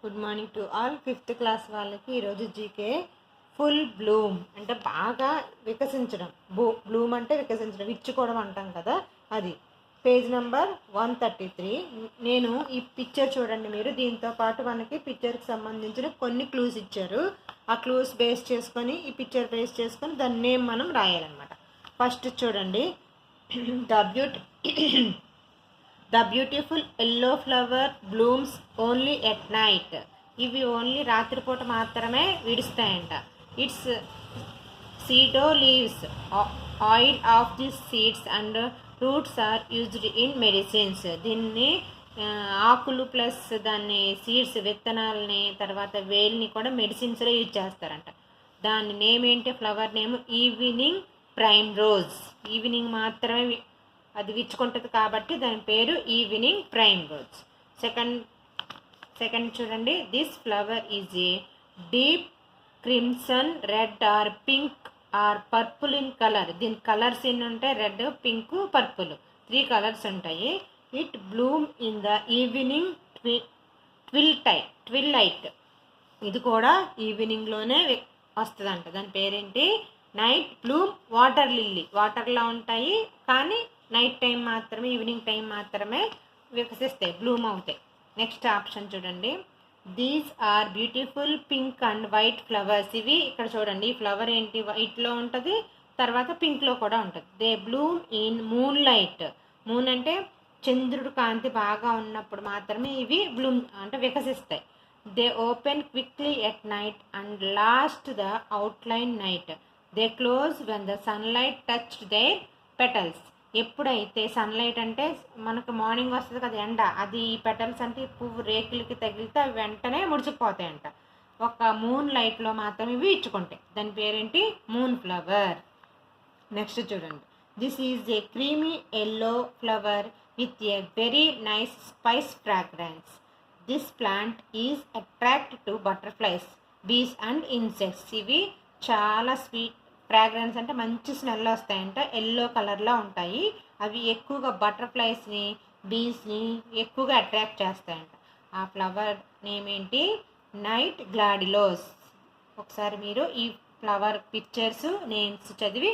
Good morning to all. 5th class వాళ్ళకి ఈరోజు GK full Bloom అంటే బాగా వికసించడం. బ్లూమ్ అంటే వికసించడం, విచ్చుకోవడం అంటాం కదా, అది. Page number 133. నేను ఈ పిక్చర్ చూడండి మీరు. దీంతో పాటు మనకి పిక్చర్కి సంబంధించిన కొన్ని క్లూస్ ఇచ్చారు. ఆ క్లూస్ బేస్ చేసుకొని, ఈ పిక్చర్ బేస్ చేసుకొని దాని నేమ్ మనం రాయాలన్నమాట. ఫస్ట్ చూడండి, the beautiful yellow flower blooms only at night. ఇవి ఓన్లీ రాత్రిపూట మాత్రమే విడుస్తాయంట. ఇట్స్ సీడో leaves, oil of the seeds and roots are used in medicines. దీన్ని ఆకులు ప్లస్ దాన్ని సీడ్స్, విత్తనాలని, తర్వాత వేల్ని కూడా మెడిసిన్స్లో యూజ్ చేస్తారంట. దాని నేమ్ ఏంటి? Flower name evening primrose. Evening మాత్రమే అది విచ్చుకుంటుంది కాబట్టి దాని పేరు ఈవినింగ్ ప్రైమ్ రోజ్. సెకండ్ చూడండి, this flower is a deep crimson, red or pink or purple in colour. దీని కలర్స్ ఎన్ని ఉంటాయి? రెడ్, పింక్, పర్పుల్, 3 కలర్స్ ఉంటాయి. It bloom in the evening twilight. ఇది కూడా ఈవినింగ్లోనే వస్తుందంట. దాని పేరేంటి? Night bloom water lily. వాటర్లో ఉంటాయి కానీ నైట్ టైం మాత్రమే, ఈవినింగ్ టైం మాత్రమే వికసిస్తాయి, బ్లూమ్ అవుతాయి. నెక్స్ట్ ఆప్షన్ చూడండి, these are beautiful pink and white flowers. ఇవి ఇక్కడ చూడండి, ఈ ఫ్లవర్ ఏంటి? వైట్లో ఉంటుంది, తర్వాత పింక్లో కూడా ఉంటుంది. They bloom in moonlight. Moon అంటే చంద్రుడు కాంతి బాగా ఉన్నప్పుడు మాత్రమే ఇవి బ్లూమ్ అంటే వికసిస్తాయి. They open quickly at night and last the outline night. They close when the sunlight touch their petals. ఎప్పుడైతే సన్లైట్ అంటే మనకు మార్నింగ్ వస్తుంది కదా ఎండ, అది ఈ పెటల్స్ అంటే పువ్వు రేకులకి తగిలితే అవి వెంటనే ముడిచిపోతాయంట. ఒక మూన్ లైట్లో మాత్రం ఇవి ఇచ్చుకుంటాయి. దాని పేరేంటి? Moon flower. నెక్స్ట్ చూడండి, this is a creamy yellow flower with a very nice spice fragrance. This plant is attract to butterflies, bees and insects. ఇవి చాలా స్వీట్, ఫ్రాగ్రెన్స్ అంటే మంచి స్మెల్ వస్తాయంట, ఎల్లో కలర్లో ఉంటాయి. అవి ఎక్కువగా బటర్ఫ్లైస్ని, బీస్ని ఎక్కువగా అట్రాక్ట్ చేస్తాయంట. ఆ ఫ్లవర్ నేమ్ ఏంటి? Night gladiolus. ఒకసారి మీరు ఈ ఫ్లవర్ పిక్చర్స్ నేమ్స్ చదివి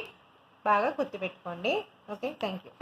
బాగా గుర్తుపెట్టుకోండి. Okay, thank you.